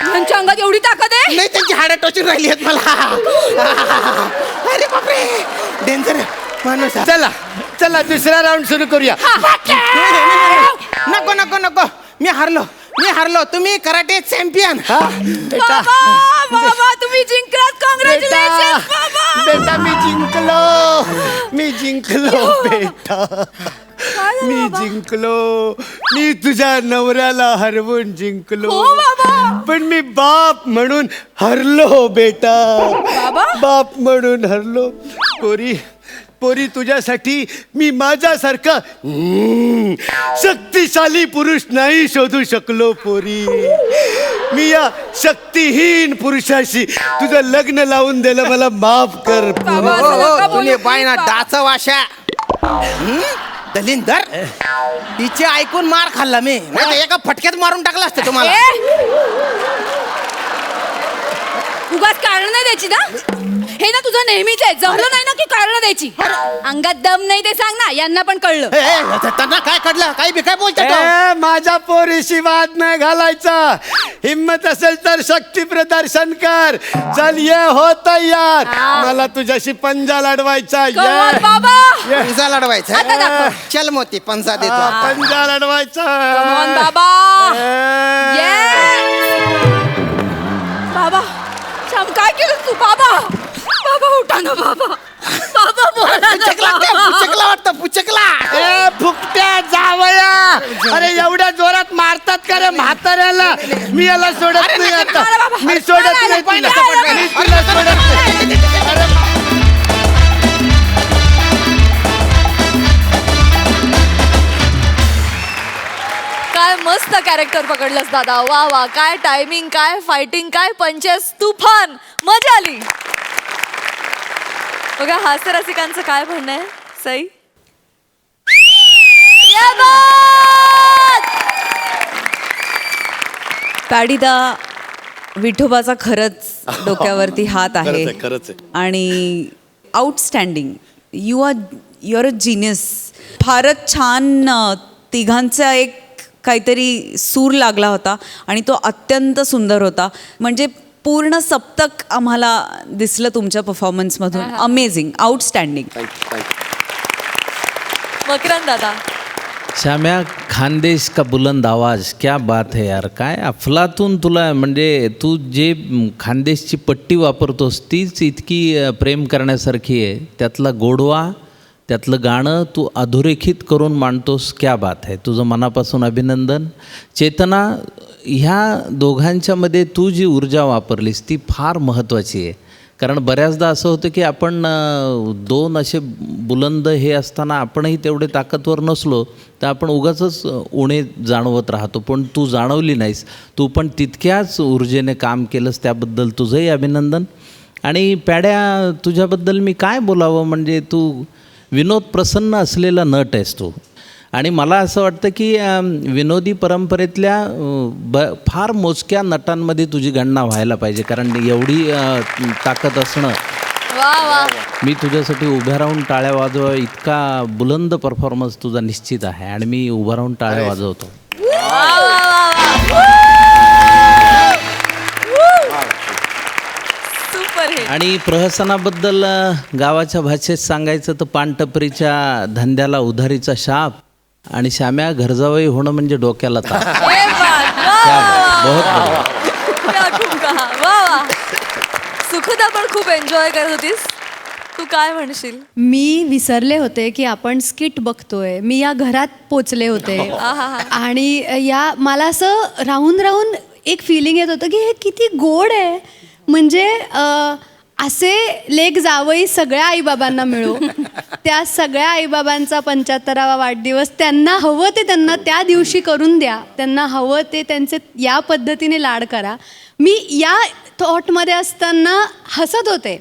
त्यांच्या अंगात एवढी ताकद आहे. नाही त्यांची हाडं टोचून राहिली आहेत मला. अरे बापरे डेंजर माणूस आहे. चला चला दुसरा राऊंड सुरू करूया. नको नको नको मी हारलो. तुम्ही कराटे चॅम्पियन. बेटा बाबा तुम्ही जिंकलात. कॉंग्रॅच्युलेशन बाबा. बेटा मी जिंकलो बेटा. मी जिंकलो. मी तुझ्या नवऱ्याला हरवून जिंकलो. हो बाबा. पण मी बाप म्हणून हरलो बेटा. बाप म्हणून हरलो. पोरी तुझ्यासाठी मी माझ्यासारखा शक्तिशाली पुरुष नाही शोधू शकलो. पोरी मी या शक्तिहीन पुरुषाशी तुझं लग्न लावून दिलं. मला माफ कर. बाबा, असं नका बोलू, तुम्ही बायना please. डाच वाशा दलिंदर. तिचे ऐकून मार खाल्ला मी. नाही तर एका फटक्यात मारून टाकलं असतं तुम्हाला. उगाच कारण नाही द्यायची ना. हे ना तुझं नेहमीच आहे. जमलं नाही ना की कारण द्यायची. अंगात दम नाही ते सांग ना. यांना पण कळलं. त्यांना काय कळलं? काही बी काय बोलतो माझ्या पोरीशी वाद नाही घालायचा. हिम्मत असेल तर शक्ती प्रदर्शन कर. चल ये हो तयार. मला तुझ्याशी पंजा लढवायचा. कमाल बाबा. पंजा लढवायचा. आता दाखव. चल मोती पंजा देतो. पंजा लढवायचा. कमाल बाबा. बाबा श्याम काय केलं तू? बाबा उठा ना बाबा. बाबा बोला ना. पुचकला वाटतं पुचकला. ए फुकट्या जावया. अरे एवढ्या जोरात मारतात का रे म्हाताऱ्याला? मी याला सोडत नाही आता. मी सोडत नाही तिला. मी तिला सोडत नाही. अरे काय मस्त कॅरेक्टर पकडलंस दादा. वा वा. काय टायमिंग, काय फायटिंग, काय पंचेस. तुफान मजा आली. बघा हास्य रसिकांचं काय म्हणणं आहे. सई या बात! पॅडीदा विठोबाचा खरंच डोक्यावरती हात आहे. खरंच आहे. आणि आउटस्टँडिंग. Your a genius. फारच छान तिघांचा एक काहीतरी सूर लागला होता आणि तो अत्यंत सुंदर होता. म्हणजे पूर्ण सप्तक आम्हाला दिसलं तुमच्या परफॉर्मन्समधून. Amazing, outstanding. मकरंद दादा. श्याम्या, खानदेश का बुलंद आवाज, क्या बात है यार. काय अफलातून तुला, म्हणजे तू जे खानदेशची पट्टी वापरतोस तीच इतकी प्रेम करण्यासारखी आहे. त्यातला गोडवा, त्यातलं गाणं तू अधोरेखित करून मांडतोस. क्या बात आहे. तुझं मनापासून अभिनंदन. चेतना, ह्या दोघांच्यामध्ये तू जी ऊर्जा वापरलीस ती फार महत्त्वाची आहे. कारण बऱ्याचदा असं होतं की आपण दोन असे बुलंद हे असताना आपणही तेवढे ताकदवर नसलो तर आपण उगाचच उणे जाणवत राहतो. पण तू जाणवली नाहीस. तू पण तितक्याच ऊर्जेने काम केलंस, त्याबद्दल तुझंही अभिनंदन. आणि पॅड्या, तुझ्याबद्दल मी काय बोलावं, म्हणजे तू विनोद प्रसन्न असलेला नट आहेस तू. आणि मला असं वाटतं की विनोदी परंपरेतल्या फार मोजक्या नटांमध्ये तुझी गणना व्हायला पाहिजे. कारण एवढी ताकद असणं, वा वा. मी तुझ्यासाठी उभ्या राहून टाळ्या वाजवा इतका बुलंद परफॉर्मन्स तुझा निश्चित आहे. आणि मी उभा राहून टाळ्या वाजवतो. Super hit. आणि प्रहसनाबद्दल गावाच्या भाषेत सांगायचं तर पानटपरीच्या धंद्याला उधारीचा शाप, आणि श्याम्या घरजावई होणं म्हणजे डोक्याला ताप. ये बात. वा क्या वा बात, बहुत वा बढ़िया. वा. क्या खूप कहा. वा वा. सुखदा पण खूप एन्जॉय करत होतीस. तू काय म्हणशील? मी विसरले होते की आपण स्किट बघतोय. मी या घरात पोचले होते आणि या मला असं राहून राहून एक फिलिंग येत होतं की हे किती गोड आहे. म्हणजे असे लेक जावई सगळ्या आईबाबांना मिळो. त्या सगळ्या आईबाबांचा 75वा वाढदिवस त्यांना हवं ते त्यांना त्या दिवशी करून द्या. त्यांना हवं ते त्यांचे या पद्धतीने लाड करा. मी या थॉटमध्ये असताना हसत होते.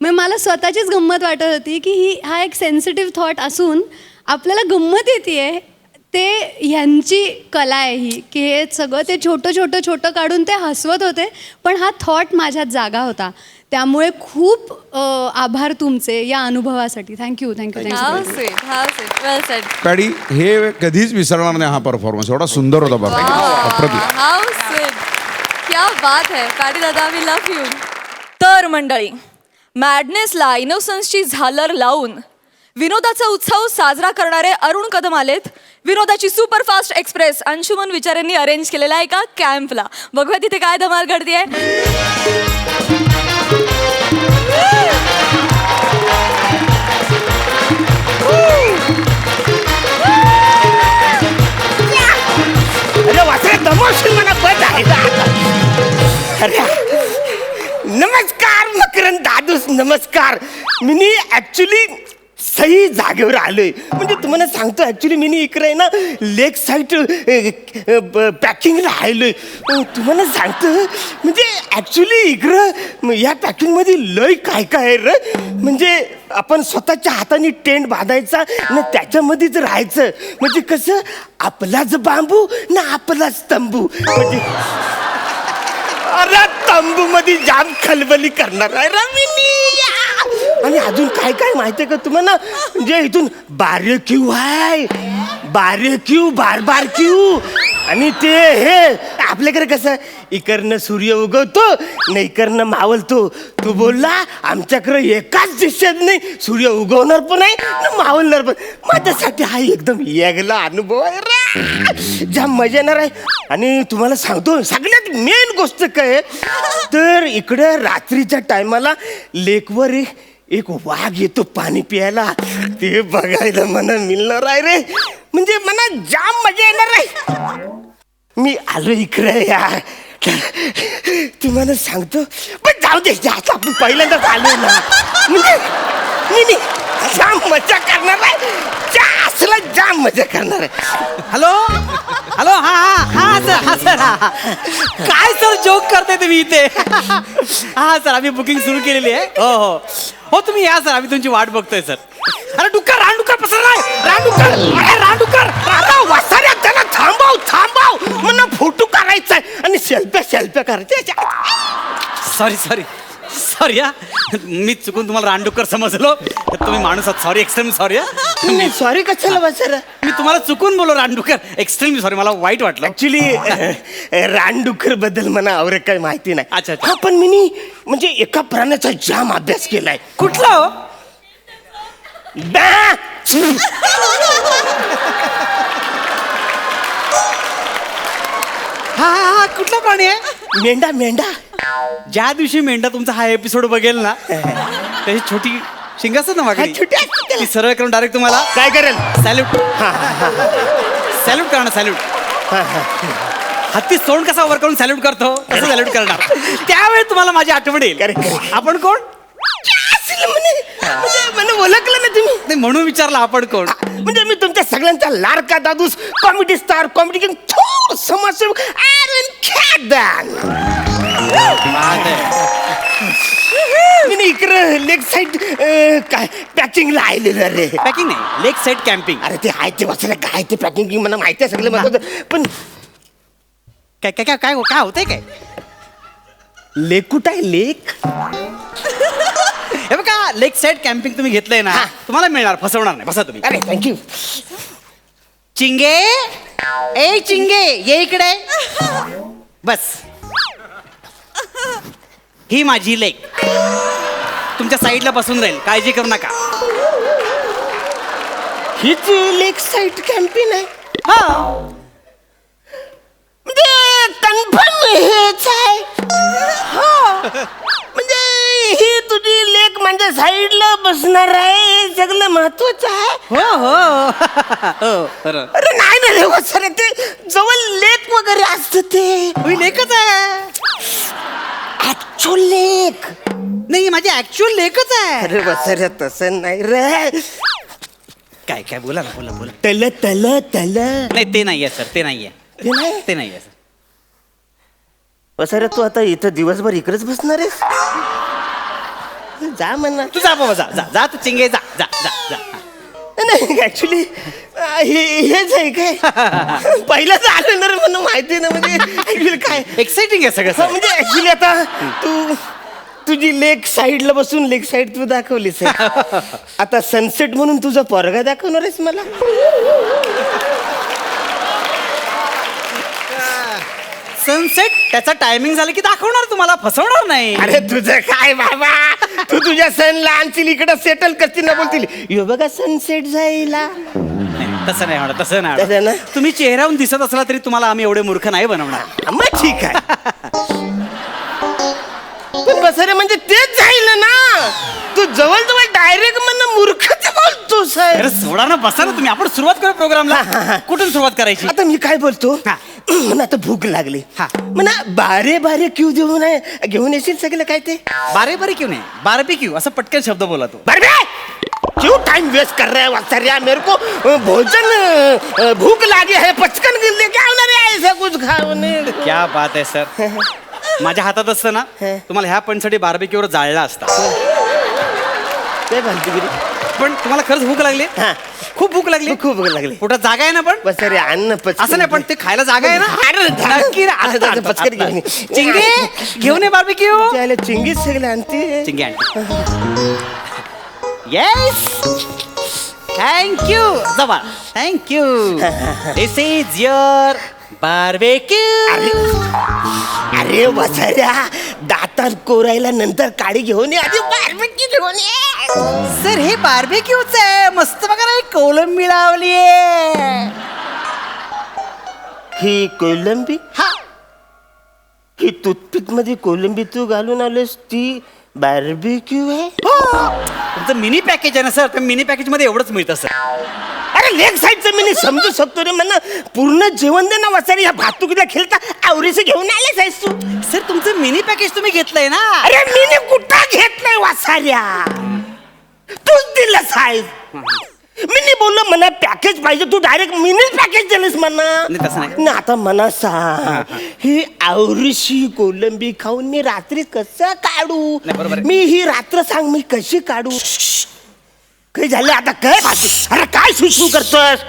मग मला स्वतःचीच गंमत वाटत होती की हा एक सेन्सिटिव्ह थॉट असून आपल्याला गंमत येते. ते ह्यांची कला आहे ही, की हे सगळं ते छोटं छोटं छोटं काढून ते हसवत होते. पण हा थॉट माझ्यात जागा होता. त्यामुळे खूप आभार तुमचे या अनुभवासाठी. Thank you thank you how thank you. Sweet, how sweet. Well sed. Paddy, हे कधीच विसरणार नाही हा परफॉर्मन्स. एवढा सुंदर होता बाबा. अप्रतिम. How sweet. क्या बात है. पॅडी दादा, वी लव्ह यू. तर मंडळी, मॅडनेसला इनोसन्सची झालर लावून विनोदाचा उत्सव साजरा करणारे अरुण कदम आलेत. विनोदाची सुपरफास्ट एक्सप्रेस अंशुमन विचारेंनी अरेंज केलेल्या एका कॅम्पला. बघूया तिथे काय धमाल घडतीये. अरे वासरे दमवशील मला बस आहे ना आता. अरे नमस्कार मकरंद दादूस, नमस्कार. मी ऍक्च्युली सही जागेवर आलोय. म्हणजे तुम्हाला सांगतो, ऍक्च्युली मी इकडे ना लेक साईड पॅकिंगला आलोय. तुम्हाला सांगतो, म्हणजे ऍक्च्युली इकडं या पॅकिंगमध्ये लय काय काय आहे र. म्हणजे आपण स्वतःच्या हाताने टेंट बांधायचा ना त्याच्यामध्येच राहायचं. म्हणजे कसं, आपलाच बांबू ना आपलाच तंबू. म्हणजे अरे तंबू मध्ये जाम खलबली करणार आहे रमिनी. आणि अजून काय काय माहितीये का तुम्हाला, म्हणजे इथून बार्बेक्यू आहे. बार्बेक्यू, बारबारक्यू. आणि ते हे आपल्याकडे कसं, इकडनं सूर्य उगवतो नाही इकडनं मावलतो. तू बोलला आमच्याकडे एकाच दिशेत नाही, सूर्य उगवणार पण आहे ना मावलणार पण. माझ्यासाठी हा एकदम वेगळा अनुभव आहे रे. जाम मजा येणार आहे. आणि तुम्हाला सांगतो, सगळ्यात मेन गोष्ट काय तर इकडे रात्रीच्या टायमाला लेकवर एक वाघ येतो पाणी प्यायला. ते बघायला मला मिळणार आहे रे. म्हणजे मला जाम मजा येणार आहे. मी आलो इकडे यार. तुम्हाला सांगतो, पण जाऊ दे, जास्त आपण पहिल्यांदाच आलो ना. म्हणजे मी जाम मजा करणार आहे. असला जाम मजा करणार आहे. Hello hello. हा हा हा सर, हा सर. हा काय सर जोक करताय तुम्ही इथे. हा सर, आम्ही बुकिंग सुरू केलेली आहे. हो हो हो, तुम्ही या सर, आम्ही तुमची वाट बघतोय सर. अरे डुक्कर, रानडुक्कर पसरलाय. रानडुक्कर, अरे रानडुक्कर. आता वासाऱ्या त्याला थांबव थांबव. मला फोटो काढायचा आहे आणि सेल्फ्या करायच्या. सॉरी सॉरी सॉरी हा, मी चुकून तुम्हाला रानडुक्कर समजलो. तुम्ही माणूस आहात. Sorry, extreme sorry. सॉरी कशाला बसर मी तुम्हाला चुकून बोललो रानडुक्कर. एक्स्ट्रीमली सॉरी, मला वाईट वाटलं. ऍक्च्युली रानडुक्कर बद्दल मला आवरे काही माहिती नाही. अच्छा, अच्छा. हा, पण मी म्हणजे एका प्राण्याचा जाम अभ्यास केलाय. कुठला हो? बॅ! हा हा हा, कुठला प्राणी आहे? मेंढा मेंढा. ज्या दिवशी मेंढा तुमचा हा एपिसोड बघेल ना, त्याची छोटी शिंग असतात ना मागे, छोटी असतात त्याला. ती सरळ करून डायरेक्ट तुम्हाला काय करेल? सॅल्यूट सॅल्यूट करणार. सॅल्यूट. हत्ती सोंड कसा वर करून सॅल्यूट करतो तसं सॅल्यूट करणार. त्यावेळी तुम्हाला माझी आठवण येईल. Correct. आपण कोण? म्हणजे ओळखलं ना तुम्ही? नाही, म्हणून विचारलं आपण कोण. म्हणजे मी तुमच्या सगळ्यांचा लाडका दादूस, कॉमेडी स्टार, कॉमेडी किंग, थोर समाजसेवक ॲरन खॅडबॅन. मी इकडे लेग साईड काय पॅकिंगला आलेलं रे. पॅकिंग नाही, लेग साईड कॅम्पिंग. अरे ते आहे ते वाचायला काय ते पॅकिंग मला माहिती आहे सगळं मला, पण काय काय काय काय काय होतंय काय? लेक कुठं आहे लेक? हे बघा, लेग साईड कॅम्पिंग तुम्ही घेतलंय ना, तुम्हाला मिळणार, फसवणार नाही. बसा तुम्ही. अरे थँक्यू. चिंगे, ए चिंगे, ये इकडे बस. ही माझी लेक तुमच्या साईडला बसून राहील, काळजी करू नका. हीच लेक साईड कॅम्पिंग आहे? हा, म्हणजे कन्फर्म हेच आहे? म्हणजे ही तुझी लेक म्हणजे साईडला बसणार आहे, हे सगळं महत्वाचं आहे. हो हो हो, बरं. अरे नाही ना रे सर, ते जवळ लेक वगैरे असतं ते. ही लेकच आहे. ऍक्च्युअल लेक नाही, माझी ऍक्च्युअल लेकच आहे. अरे वसर तसं नाही रे. काय काय बोला ना, बोला बोला. तल तल तल नाही, ते नाहीये सर, ते नाहीये, ते नाही. ते नाहीये सर. वसर तू आता इथं दिवसभर इकडेच बसणार आहेस? जा म्हणा. तू जा बाबा, जा जा जा, तू चिंगे जा जा जा जा. नाही ऍक्च्युली हेच आहे काय? पहिलंच आलं ना रे, म्हणून माहिती ना. म्हणजे ऍक्च्युली काय एक्साइटिंग आहे सगळं हा, सर. म्हणजे ऍक्च्युली आता तुझी लेक साईडला बसून लेक साईड तू दाखवलीस आहे. आता सनसेट म्हणून तुझा पोरगा दाखवणार आहेस मला? सनसेट त्याचा टायमिंग झालं की दाखवणार तुम्हाला, फसवणार नाही. अरे तुझं काय बाबा, तू तुझ्या सनला आणशील इकडं सेटल करतील ना, बोलतील यो बघा सनसेट जायला. तसं नाही होणार, तसं नाही तसं होणार. ना? तुम्ही चेहऱ्याहून दिसत असला तरी तुम्हाला आम्ही एवढे मूर्ख नाही बनवणार. मग ठीक आहे. पण बसरे म्हणजे तेच जाईल ना, तू जवळ डायरेक्ट म्हणणं मूर्खच बोलतोस. अरे सोडा ना, बसा ना तुम्ही. आपण सुरुवात करू प्रोग्रामला. कुठून सुरुवात करायची? आता मी काय बोलतो, मला आता भूक लागली. म्हणा बारे बारे क्यू घेऊन येशील सगळं काय ते? बारे बारे क्यों नाही, बारबेक्यू असं पटकन शब्द बोला तो. बारे क्यों टाइम वेस्ट कर रहा है वत्सर्या? मेरे को भोजन भूक लागी है, पचकन लेके आओ ना रे, ऐसा कुछ खाओ ने. क्या बात आहे सर. माझ्या हातात असतं ना, तुम्हाला ह्या पॉईंटसाठी बार्बेक्यूवर जाळला असता. काय भालतीगिरी. पण तुम्हाला खरंच भूक लागली? खूप भूक लागली? खूप भूक लागली. पोटात जागा आहे ना? पण वत्सर्या अन्न पचकन. असं नाही, पण ते खायला जागा आहे ना? नक्की ना. आता आता, आता, पचकन आता. घेऊन चिंगे घेऊन ये बार्बेक्यू. त्याला चिंगीच सगळं आणते. चिंगे आणते. येस, थँक्यू जवळ, thank you. This is your barbecue. अरे वसाऱ्या, दातात कोरायला नंतर काडी घेऊन ये, आधी बार्बेक्यू घेऊन ये. सर हे बार्बेक्यूच आहे. मस्त बघा ना, कोलंबी लावली. ही कोलंबी? हा, ही टूथपिक मध्ये कोलंबी तू घालून आलेस, ती बार्बेक्यू आहे? तुमचं मिनी पॅकेज आहे ना सर, त्या मिनी पॅकेज मध्ये एवढंच मिळतं सर. अरे लेग साईडचं मी समजू शकतो रे, म्हणा पूर्ण जेवण दे ना वसारी. या भातुकीला खेळता आवरीचे घेऊन आलेस आहेस तू? सर तुमचं मिनी पॅकेज तुम्ही घेतलंय ना. अरे मी कुठं घेतलंय वासाऱ्या, तूच दिलं साहेब. मी बोललो म्हणा पॅकेज पाहिजे, तू डायरेक्ट मिनी पॅकेज दिलंस म्हणा. नाही, तसं नाही. ना आता म्हणा सांग, ही आवरीशी कोलंबी खाऊन मी रात्री कसं काढू? नाही, बरोबर आहे. मी ही रात्र सांग मी कशी काढू? काही झालं आता काय? अरे काय सुसू करतोस?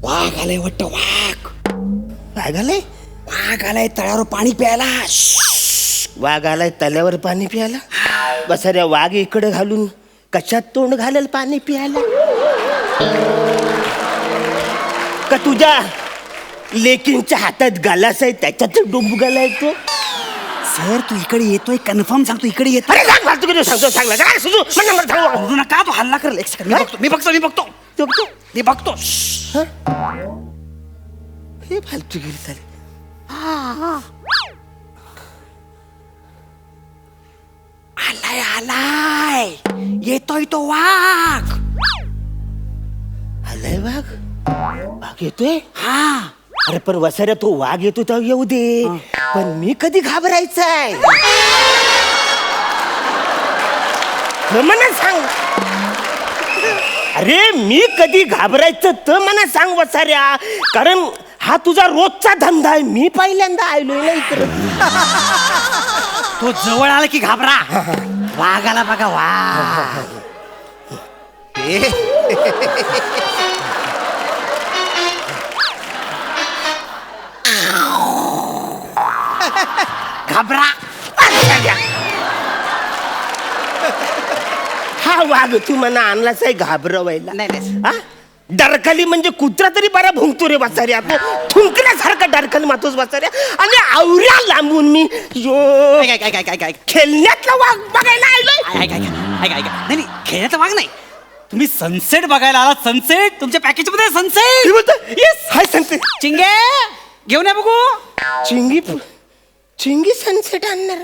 वाघ आलाय वाटतं, वाघ. वाघ आलाय, वाघ आलाय तळ्यावर पाणी प्यायला. वाघ आलाय तल्यावर पाणी प्यायला. बसाऱ्या वाघ इकडे घालून कशात तोंड घालेल पाणी प्यायला? का तुझ्या लेकींच्या हातात गालास आहे त्याच्यात डुबू घालायचो? सर तू इकडे येतोय कन्फर्म सांगतो इकडे येतो. अरे सांग फालतू किती सांगतो सांगला काय सुजू मन नंबर सांगू तू नका तू हल्ला कर एक सेकंड मी बघतो हे फालतू गेली चालेल. आलाय येतोय तो वाघ. आलाय वाघ? वाघ येतोय? हा अरे पण वसाऱ्या तो वाघ येतो तर येऊ दे, पण मी कधी घाबरायचंय? मला सांग. अरे मी कधी घाबरायचं तर मला सांग वसाऱ्या, कारण हा तुझा रोजचा धंदा आहे. मी पहिल्यांदा आलोय ना इकडे. तो जवळ आला की घाबरा. वाघाला बघा वाघ. घाबरा. हा वाघ तू मला आणलाच आहे घाबरवायला? नाही. हा? डरकली म्हणजे कुत्रा तरी बरा भुंकतो रे बसाऱ्या. तो थुंकल्यासारखा डरकली मातोच बसाऱ्या. आणि आवऱ्या लांबून मी काय खेळण्यातला वाघ बघायला आलोय. नाही खेळण्याचा वाघ नाही. तुम्ही सनसेट बघायला आलात. सनसेट तुमच्या पॅकेज मध्ये सनसेट. Yes hi sunset. चिंगे घेऊन या बघू. चिंगी सनसेट आणणार.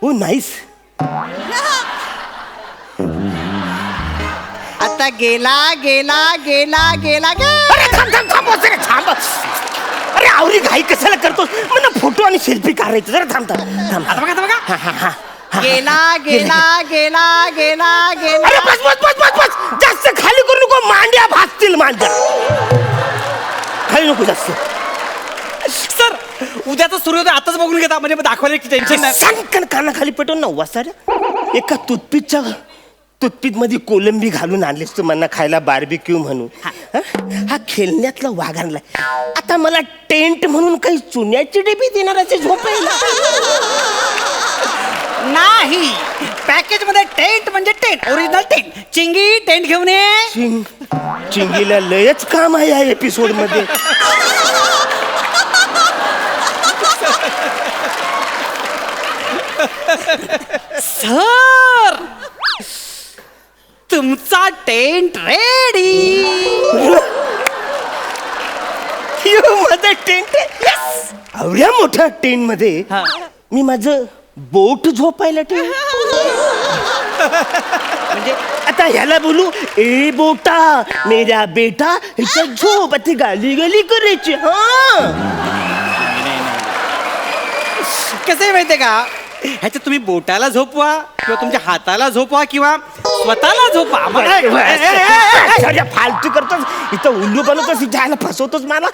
Oh nice. आता गेला अरे थांब वसाऱ्या, थांब. अरे आवरी घाई कशाला करतो? मला फोटो आणि सेल्फी काढायचं. जरा थांब. आता बघा गेला अरे बस. जास्त खाली करू नको. मांड्या भासतील मांड्या. खाली नको जास्त. सर उद्याचा सूर्योदय आताच बघून घेता म्हणजे दाखवायला टेन्शन नाही. सांगकन कानाखाली पेटवून ना वसाऱ्या. एका टूथपिक मध्ये कोलंबी घालून आणलीस तू मला खायला बार्बिक्यू म्हणून. हा खेळण्यातला वाघ आणलाय. आता मला टेंट म्हणून काही चुन्याची डेबी देणार असे झोपायला? नाही. पॅकेज मध्ये टेंट म्हणजे टेंट. Original tent. चिंगी टेंट घेऊन ये. चिंगीला लयच काम आहे या एपिसोड मध्ये. सर तुमचा टेंट रेडी. माझं टेंट एवढ्या मोठ्या टेंट मध्ये मी माझं बोट झोपायला ठेव. म्हणजे आता ह्याला बोलू ए बोटा मेरा बेटा ह्याच्या झोप आता गाली करायची. कसं आहे माहितीये का, ह्याच्यात तुम्ही बोटाला झोपवा किंवा तुमच्या हाताला झोपवा किंवा स्वतःला झोपवा. फालतू करतोस इथं उल्लू बनवतोस ह्याला फसवतोस मला.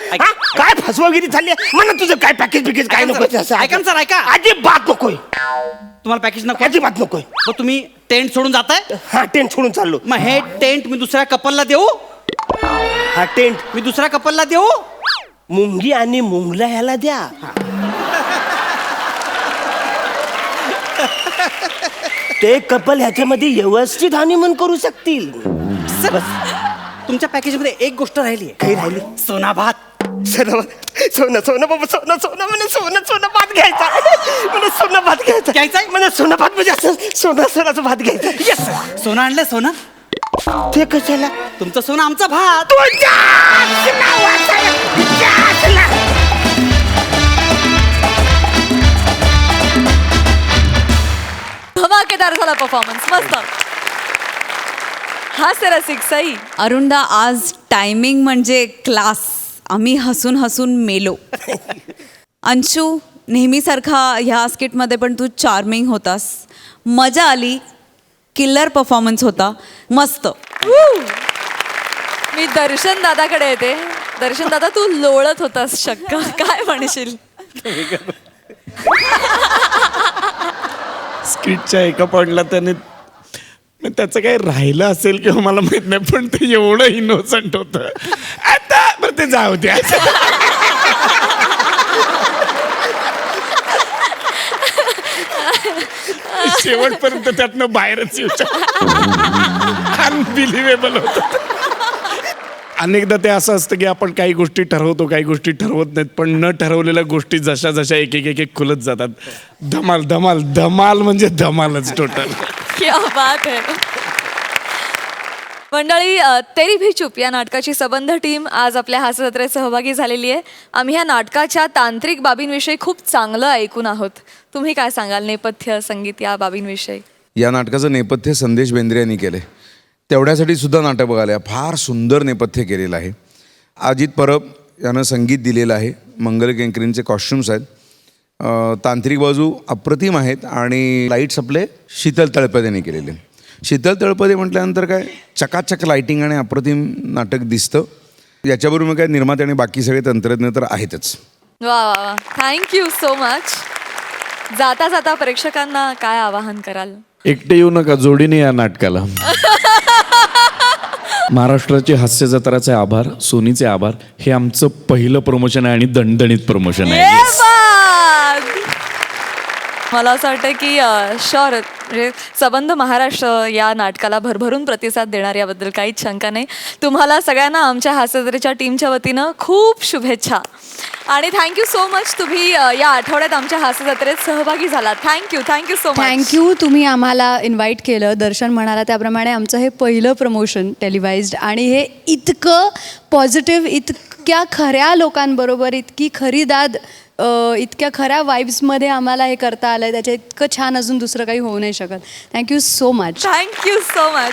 काय फसवागिरी झाली मला? तुझं काय पॅकेज काय नको? ऐका सर ऐका. अजिबात नकोय. तुम्हाला पॅकेज नको? अजिबात नकोय. मग तुम्ही टेंट सोडून जाताय? हा टेंट सोडून चाललो. मग हे टेंट मी दुसऱ्या कपलला देऊ? हा टेंट मी दुसऱ्या कपलला देऊ? मुंगी आणि मुंगला ह्याला द्या. ते कपल ह्याच्यामध्ये व्यवस्थित हनीमून करू शकतील. बस तुमच्या पॅकेज मध्ये एक गोष्ट राहिली. काही राहिली? सोना भात. सोनं बाबा सोनं मला सोनं भात घ्यायचा. मला सोनं भात घ्यायचा. मला सोनं भात म्हणजे असं सोनाचा भात घ्यायचा. येस सोनं आणलं. सोनं ते कशाला? तुमचं सोनं आमचा भात. धमाकेदार झाला परफॉर्मन्स. मस्त. हा रसिक सई. अरुणदा आज टायमिंग म्हणजे क्लास. आम्ही हसून मेलो. अंशू नेहमीसारखा ह्या स्किटमध्ये पण तू चार्मिंग होतास. मजा आली. किल्लर परफॉर्मन्स होता. मस्त. मी दर्शन दादाकडे येते. दर्शन दादा तू लोळत होतास शक्क. काय म्हणशील? स्किटच्या एका पॉइंटला त्याने त्याचं काही राहिलं असेल किंवा मला माहित नाही, पण ते एवढं इनोसंट होतं. आता ते जाऊ द्या. शेवटपर्यंत त्यातनं बाहेरच येऊ अनबिलिव्हेबल होतं. अनेकदा ते असं असतं की आपण काही गोष्टी ठरवतो, काही गोष्टी ठरवत नाहीत, पण न ठरवलेल्या गोष्टी जशा जशा एक एक एक एक खुलत जातात. धमाल धमाल धमाल म्हणजे धमालच टोटल. क्या बात है. मंडळी, तेरी भी चूप या नाटकाची सबंध टीम आज आपल्या हास्यजत्रेत सहभागी झालेली आहे. आम्ही या नाटकाच्या तांत्रिक बाबींविषयी खूप चांगलं ऐकून आहोत. तुम्ही काय सांगाल नेपथ्य संगीत या बाबींविषयी? या नाटकाचं नेपथ्य संदेश बेंद्रे यांनी केले. तेवढ्यासाठी सुद्धा नाटक बघायला फार सुंदर नेपथ्य केलेलं आहे. अजित परब यानं संगीत दिलेलं आहे. मंगल केंकरेंचे कॉस्ट्युम्स आहेत. तांत्रिक बाजू अप्रतिम आहेत आणि लाईट्स आपले शीतल तळपदे यांनी केलेले. शीतल तळपदे म्हटल्यानंतर काय चकाचक लाईटिंग आणि अप्रतिम नाटक दिसतं. याच्याबरोबर काय निर्माते आणि बाकी सगळे तंत्रज्ञ तर आहेतच. वा वा वा, थँक्यू सो मच. जाता जाता प्रेक्षकांना काय आवाहन कराल? एकटे येऊ नका, जोडीने या नाटकाला. महाराष्ट्राचे हास्य जत्राचे आभार, सोनीचे आभार. हे आमचं पहिलं प्रमोशन आहे आणि दणदणीत प्रमोशन आहे. मला असं वाटतं की श्योर म्हणजे सबंध महाराष्ट्र या नाटकाला भरभरून प्रतिसाद देणार याबद्दल काहीच शंका नाही. तुम्हाला सगळ्यांना आमच्या हास्यजत्रेच्या टीमच्या वतीनं खूप शुभेच्छा आणि थँक्यू सो मच. तुम्ही या आठवड्यात आमच्या हास्यजत्रेत सहभागी झालात. Thank you so much. थँक्यू. तुम्ही आम्हाला इन्व्हाइट केलं. दर्शन म्हणाला त्याप्रमाणे आमचं हे पहिलं प्रमोशन टेलिवाइज्ड आणि हे इतकं पॉझिटिव्ह, इतक्या खऱ्या लोकांबरोबर, इतकी खरी दाद, इतक्या खऱ्या वाईब्समध्ये आम्हाला हे करता आलं आहे. त्याच्या इतकं छान अजून दुसरं काही होऊ नाही शकत. Thank you so much. Thank you so much.